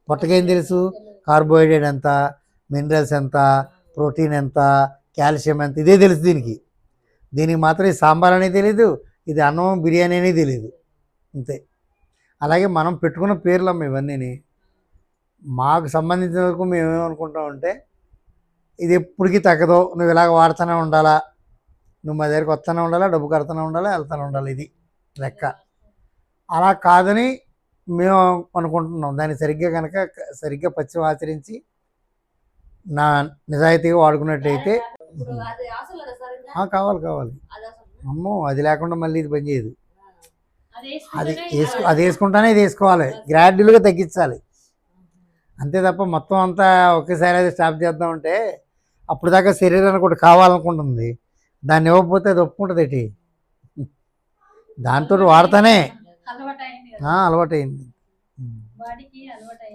పొట్టకేం తెలుసు కార్బోహైడ్రేట్ ఎంత, మినరల్స్ ఎంత, ప్రోటీన్ ఎంత, కాల్షియం ఎంత, ఇదే తెలుసు దీనికి మాత్రం ఈ సాంబార్ అనేది తెలీదు, ఇది అన్నం బిర్యానీ అనేది తెలీదు అంతే. అలాగే మనం పెట్టుకున్న పేర్లమ్మ ఇవన్నీ. మాకు సంబంధించిన వరకు మేము ఏమనుకుంటామంటే ఇది ఎప్పటికీ తగ్గదు, నువ్వు ఇలాగ వాడుతూనే ఉండాలా, నువ్వు మా దగ్గరికి వస్తూనే ఉండాలా, డబ్బు కడుతూనే ఉండాలా, వెళ్తూనే ఉండాలి, ఇది లెక్క. అలా కాదని మేము అనుకుంటున్నాం. దాన్ని సరిగ్గా పచ్చిమ ఆచరించి నా నిజాయితీగా వాడుకున్నట్టయితే కావాలి. అమ్మో, అది లేకుండా మళ్ళీ ఇది పని చేయదు. అది వేసుకుంటానే ఇది వేసుకోవాలి, గ్రాడ్యువల్గా తగ్గించాలి అంతే తప్ప మొత్తం అంతా ఒకేసారి అది స్టాప్ చేద్దామంటే అప్పుడు దాకా శరీరానికి ఒకటి కావాలనుకుంటుంది, దాన్ని ఇవ్వకపోతే అది ఒప్పుకుంటుంది ఏంటి, దాంతో వాడతానే అలవాటైంది.